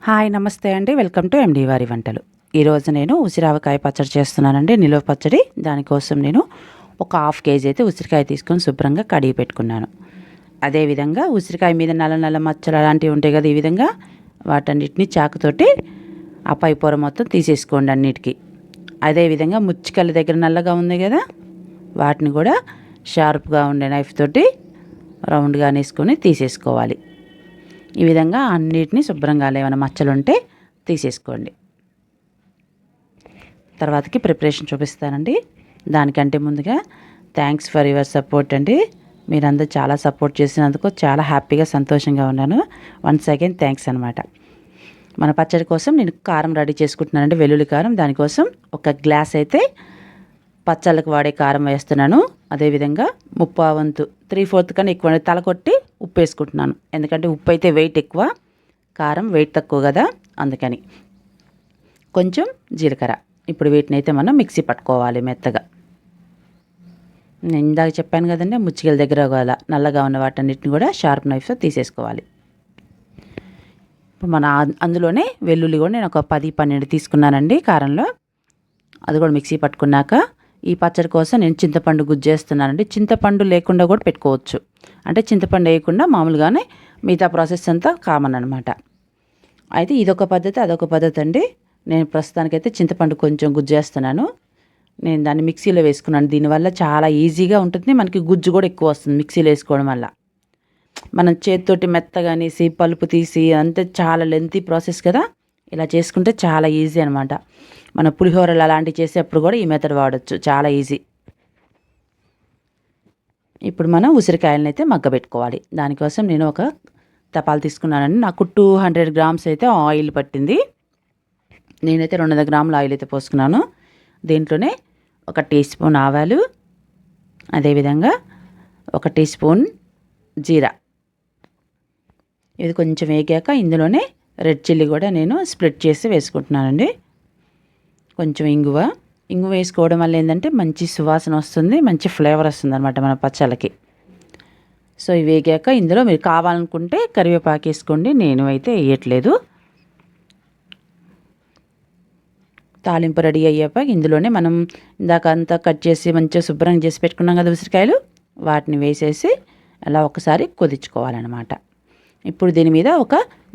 Hi నమస్తే అండి. Welcome to MD వారి వంటలు. ఈరోజు నేను ఉసిరావకాయ పచ్చడి చేస్తున్నానండి. నిలువ పచ్చడి. దానికోసం నేను ఒక హాఫ్ కేజీ అయితే ఉసిరికాయ తీసుకొని శుభ్రంగా కడిగి పెట్టుకున్నాను. అదేవిధంగా ఉసిరికాయ మీద నల్ల నల్ల మచ్చలు అలాంటివి ఉంటాయి కదా, ఈ విధంగా వాటన్నిటిని చాకుతోటి ఆ పై పొర మొత్తం తీసేసుకోండి అన్నిటికీ. అదేవిధంగా ముచ్చికల దగ్గర నల్లగా ఉంది కదా, వాటిని కూడా షార్ప్గా ఉండే నైఫ్ తోటి రౌండ్గా అనేసుకొని తీసేసుకోవాలి. ఈ విధంగా అన్నిటినీ శుభ్రంగా ఏమైనా మచ్చలు ఉంటే తీసేసుకోండి. తర్వాతకి ప్రిపరేషన్ చూపిస్తానండి. దానికంటే ముందుగా థ్యాంక్స్ ఫర్ యువర్ సపోర్ట్ అండి. మీరందరూ చాలా సపోర్ట్ చేసినందుకు చాలా హ్యాపీగా సంతోషంగా ఉన్నాను. వన్స్ అగైన్ థ్యాంక్స్ అనమాట. మన పచ్చడి కోసం నేను కారం రెడీ చేసుకుంటున్నానండి, వెల్లుల్లి కారం. దానికోసం ఒక గ్లాస్ అయితే పచ్చళ్ళకు వాడే కారం వేస్తున్నాను. అదేవిధంగా 3/4 3/4 కన్నా ఎక్కువ తల కొట్టి ఉప్పు వేసుకుంటున్నాను. ఎందుకంటే ఉప్పు అయితే వెయిట్ ఎక్కువ, కారం వెయిట్ తక్కువ కదా, అందుకని. కొంచెం జీలకర్ర. ఇప్పుడు వీటిని అయితే మనం మిక్సీ పట్టుకోవాలి మెత్తగా. నేను ఇందాక చెప్పాను కదండి, ముచ్చికల దగ్గర నల్లగా ఉన్న వాటన్నిటిని కూడా షార్ప్ నైఫ్తో తీసేసుకోవాలి. ఇప్పుడు మన అందులోనే వెల్లుల్లి కూడా నేను ఒక 10-12 తీసుకున్నానండి కారంలో. అది కూడా మిక్సీ పట్టుకున్నాక ఈ పచ్చడి కోసం నేను చింతపండు గుజ్జు చేస్తున్నానండి. చింతపండు లేకుండా కూడా పెట్టుకోవచ్చు, అంటే చింతపండు వేయకుండా మామూలుగానే మిగతా ప్రాసెస్ అంతా కామన్ అనమాట. అయితే ఇదొక పద్ధతి, అదొక పద్ధతి అండి. నేను ప్రస్తుతానికైతే చింతపండు కొంచెం గుజ్జు చేస్తున్నాను. నేను దాన్ని మిక్సీలో వేసుకున్నాను. దీనివల్ల చాలా ఈజీగా ఉంటుంది, మనకి గుజ్జు కూడా ఎక్కువ వస్తుంది మిక్సీలో వేసుకోవడం వల్ల. మనం చేతితోటి మెత్తగా అనేసి పలుపు తీసి అంతే చాలా లెంతీ ప్రాసెస్ కదా, ఇలా చేసుకుంటే చాలా ఈజీ అనమాట. మన పులిహోరలు అలాంటివి చేసేటప్పుడు కూడా ఈ మెథడ్ వాడచ్చు, చాలా ఈజీ. ఇప్పుడు మనం ఉసిరికాయలను అయితే మగ్గబెట్టుకోవాలి. దానికోసం నేను ఒక తపాలు తీసుకున్నానండి. నాకు 200 గ్రామ్స్ అయితే ఆయిల్ పట్టింది. నేనైతే 200 గ్రాముల ఆయిల్ అయితే పోసుకున్నాను. దీంట్లోనే 1 టీ స్పూన్ ఆవాలు, అదేవిధంగా 1 టీ స్పూన్ జీరా. ఇది కొంచెం వేగాక ఇందులోనే రెడ్ చిల్లీ కూడా నేను స్ప్లిట్ చేసి వేసుకుంటున్నానండి. కొంచెం ఇంగువ వేసుకోవడం వల్ల ఏంటంటే మంచి సువాసన వస్తుంది, మంచి ఫ్లేవర్ వస్తుంది అనమాట మన పచ్చళ్ళకి. సో ఇవి వేగాక ఇందులో మీరు కావాలనుకుంటే కరివేపాకు వేసుకోండి, నేను అయితే వేయట్లేదు. తాలింపు రెడీ అయ్యాక ఇందులోనే మనం ఇందాక అంతా కట్ చేసి మంచిగా శుభ్రంగా చేసి పెట్టుకున్నాం కదా ఉసిరికాయలు, వాటిని వేసేసి అలా ఒకసారి కొదించుకోవాలన్నమాట. ఇప్పుడు దీని మీద ఒక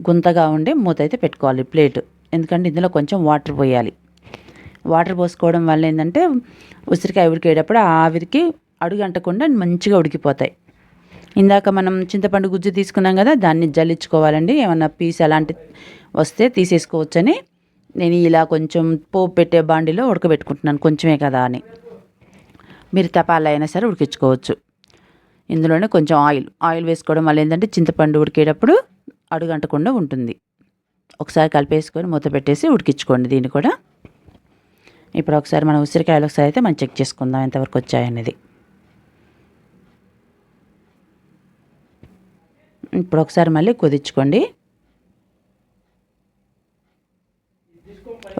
గుంతగా ఉండే మూత అయితే పెట్టుకోవాలి, ప్లేట్. ఎందుకంటే ఇందులో కొంచెం వాటర్ పోయాలి. వాటర్ పోసుకోవడం వల్ల ఏంటంటే ఉసిరికాయ ఉడికేటప్పుడు ఆవిరికి అడుగంటకుండా మంచిగా ఉడికిపోతాయి. ఇందాక మనం చింతపండు గుజ్జు తీసుకున్నాం కదా, దాన్ని జల్లించుకోవాలండి. ఏమన్నా పీస్ అలాంటి వస్తే తీసేసుకోవచ్చని నేను ఇలా కొంచెం పోపు పెట్టే బాండిలో ఉడకబెట్టుకుంటున్నాను, కొంచెమే కదా అని. మీరు తపాలా అయినా సరే ఉడికించుకోవచ్చు. ఇందులోనే కొంచెం ఆయిల్ వేసుకోవడం వల్ల ఏంటంటే చింతపండు ఉడికేటప్పుడు అడుగంటకుండా ఉంటుంది. ఒకసారి కలిపేసుకొని మూత పెట్టేసి ఉడికించుకోండి దీన్ని కూడా. ఇప్పుడు ఒకసారి మనం ఉసిరికాయలు ఒకసారి అయితే మనం చెక్ చేసుకుందాం ఎంతవరకు వచ్చాయనేది. ఇప్పుడు ఒకసారి మళ్ళీ కుదించుకోండి.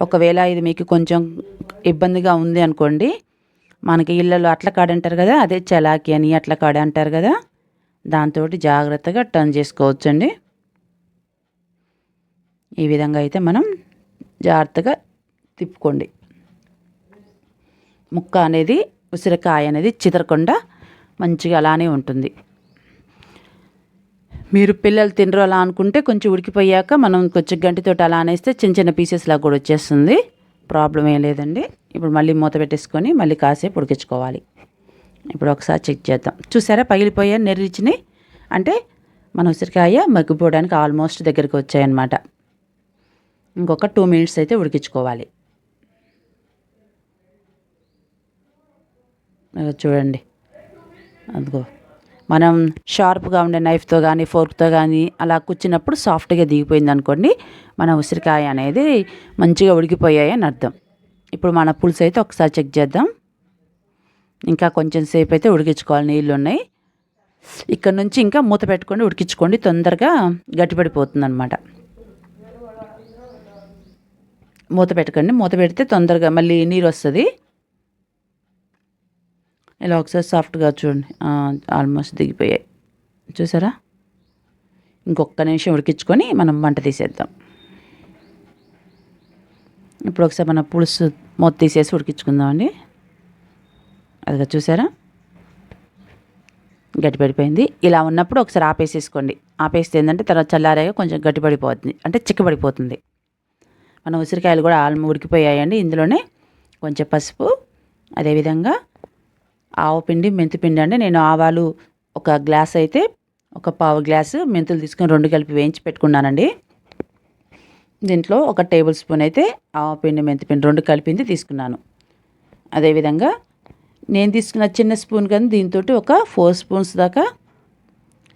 ఒకవేళ ఇది మీకు కొంచెం ఇబ్బందిగా ఉంది అనుకోండి, మనకి ఇళ్ళలో అట్ల కాడ అంటారు కదా, అదే చలాకి అని అట్ల కాడ అంటారు కదా, దాంతో జాగ్రత్తగా టర్న్ చేసుకోవచ్చండి. ఈ విధంగా అయితే మనం జాగ్రత్తగా తిప్పుకోండి. ముక్క అనేది ఉసిరికాయ అనేది చితరకుండా మంచిగా అలానే ఉంటుంది. మీరు పిల్లలు తినరు అలా అనుకుంటే కొంచెం ఉడికిపోయాక మనం కొంచెం గంటితోటి అలా అనేస్తే చిన్న చిన్న పీసెస్ లాగా కూడా వచ్చేస్తుంది, ప్రాబ్లం ఏం లేదండి. ఇప్పుడు మళ్ళీ మూత పెట్టేసుకొని మళ్ళీ కాసేపు ఉడికించుకోవాలి. ఇప్పుడు ఒకసారి చెక్ చేద్దాం. చూసారా పగిలిపోయా నెర్రిచ్చినాయి, అంటే మన ఉసిరికాయ మగ్గిపోవడానికి ఆల్మోస్ట్ దగ్గరికి వచ్చాయన్నమాట. ఇంకొక 2 మినిట్స్ అయితే ఉడికించుకోవాలి. చూడండి, అదిగో మనం షార్ప్గా ఉండే నైఫ్తో కానీ ఫోర్క్తో కానీ అలా కూర్చున్నప్పుడు సాఫ్ట్గా దిగిపోయింది అనుకోండి, మన ఉసిరికాయ అనేది మంచిగా ఉడికిపోయాయి అని అర్థం. ఇప్పుడు మన పులుసు అయితే ఒకసారి చెక్ చేద్దాం. ఇంకా కొంచెం సేపు అయితే ఉడికించుకోవాలి, నీళ్ళు ఉన్నాయి. ఇక్కడ నుంచి ఇంకా మూత పెట్టుకొని ఉడికించుకోండి, తొందరగా గట్టిపడిపోతుంది అనమాట. మూత పెట్టకండి, మూత పెడితే తొందరగా మళ్ళీ నీరు వస్తుంది. ఇలా ఒకసారి సాఫ్ట్గా చూడండి, ఆల్మోస్ట్ దిగిపోయాయి. చూసారా? ఇంకొక నిమిషం ఉడికించుకొని మనం మంట తీసేద్దాం. ఇప్పుడు ఒకసారి మన పులుసు మూత తీసేసి ఉడికించుకుందామండి. అదిగా చూసారా, గట్టిపడిపోయింది. ఇలా ఉన్నప్పుడు ఒకసారి ఆపేసేసుకోండి. ఆపేస్తే ఏంటంటే తర్వాత చల్లారాక కొంచెం గట్టిపడిపోతుంది, అంటే చిక్కబడిపోతుంది. మన ఉసిరికాయలు కూడా ఉడికిపోయాయండి. ఇందులోనే కొంచెం పసుపు, అదేవిధంగా ఆవపిండి, మెంతిపిండి అండి. నేను ఆవాలు ఒక గ్లాస్ అయితే ఒక పావు గ్లాసు, మెంతులు తీసుకొని 2 కలిపి వేయించి పెట్టుకున్నానండి. దీంట్లో ఒక టేబుల్ స్పూన్ అయితే ఆవపిండి, మెంతిపిండి 2 కలిపింది తీసుకున్నాను. అదేవిధంగా నేను తీసుకున్న చిన్న స్పూన్ కానీ దీంతో ఒక 4 స్పూన్స్ దాకా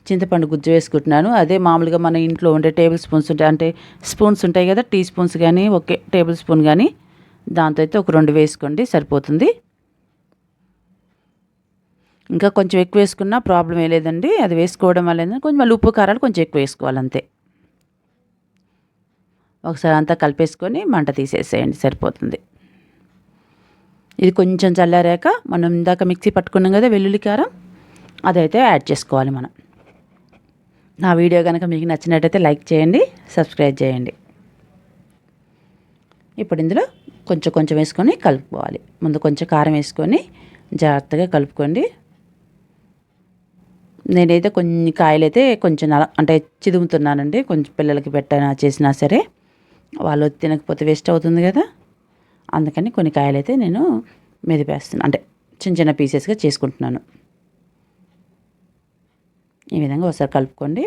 చింతపండు గుజ్జు వేసుకుంటున్నాను. అదే మామూలుగా మన ఇంట్లో ఉండే టేబుల్ స్పూన్స్ ఉంటాయి, అంటే స్పూన్స్ ఉంటాయి కదా, టీ స్పూన్స్ కానీ ఒకే టేబుల్ స్పూన్ కానీ దాంతో అయితే ఒక 2 వేసుకోండి, సరిపోతుంది. ఇంకా కొంచెం ఎక్కువ వేసుకున్నా ప్రాబ్లం ఏ లేదండి. అది వేసుకోవడం వల్ల ఏంటంటే కొంచెం మళ్ళీ ఉప్పు కారాలు కొంచెం ఎక్కువ వేసుకోవాలి అంతే. ఒకసారి అంతా కలిపేసుకొని మంట తీసేసేయండి, సరిపోతుంది. ఇది కొంచెం చల్లారాక మనం ఇందాక మిక్సీ పట్టుకున్నాం కదా వెల్లుల్లి కారం, అదైతే యాడ్ చేసుకోవాలి మనం. నా వీడియో కనుక మీకు నచ్చినట్టయితే లైక్ చేయండి, సబ్స్క్రైబ్ చేయండి. ఇప్పుడు ఇందులో కొంచెం కొంచెం వేసుకొని కలుపుకోవాలి. ముందు కొంచెం కారం వేసుకొని జాగ్రత్తగా కలుపుకోండి. నేనైతే కొన్ని కాయలైతే కొంచెం అంటే చిదుముతున్నానండి. కొంచెం పిల్లలకి పెట్టినా చేసినా సరే వాళ్ళు తినకపోతే వేస్ట్ అవుతుంది కదా, అందుకని కొన్ని కాయలైతే నేను మెదిపేస్తున్నాను, అంటే చిన్న చిన్న పీసెస్గా చేసుకుంటున్నాను. ఈ విధంగా ఒకసారి కలుపుకోండి.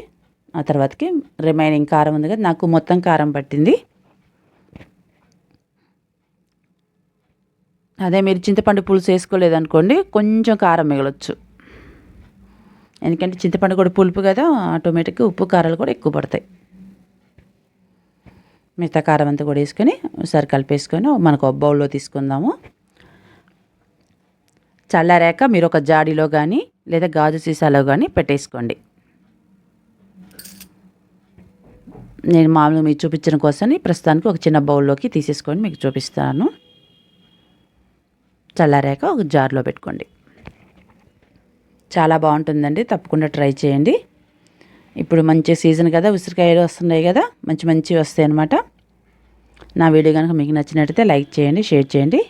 ఆ తర్వాతకి రిమైనింగ్ కారం ఉంది కదా, నాకు మొత్తం కారం పట్టింది. అదే మీరు చింతపండు పులుసు వేసుకోలేదనుకోండి, కొంచెం కారం మిగలొచ్చు. ఎందుకంటే చింతపండు కూడా పులుపు కదా, ఆటోమేటిక్గా ఉప్పు కారాలు కూడా ఎక్కువ పడతాయి. మిగతా కారం అంతా కూడా వేసుకొని ఒకసారి కలిపేసుకొని మనకు ఒక బౌల్లో తీసుకుందాము. చల్లారాక మీరు ఒక జాడీలో కానీ లేదా గాజు సీసాలో కానీ పెట్టేసుకోండి. నేను మామూలుగా మీకు చూపించడం కోసం ప్రస్తుతానికి ఒక చిన్న బౌల్లోకి తీసేసుకొని మీకు చూపిస్తాను. చల్లారాక ఒక జార్లో పెట్టుకోండి. చాలా బాగుంటుందండి, తప్పకుండా ట్రై చేయండి. ఇప్పుడు మంచి సీజన్ కదా, ఉసిరికాయలు వస్తున్నాయి కదా, మంచి మంచివి వస్తాయి అన్నమాట. నా వీడియో కనుక మీకు నచ్చినట్టయితే లైక్ చేయండి, షేర్ చేయండి,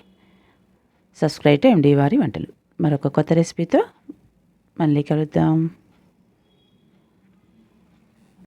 సబ్స్క్రైబ్ టు ఎండి వారి వంటలు. మరొక కొత్త రెసిపీతో మళ్ళీ కలుద్దాం.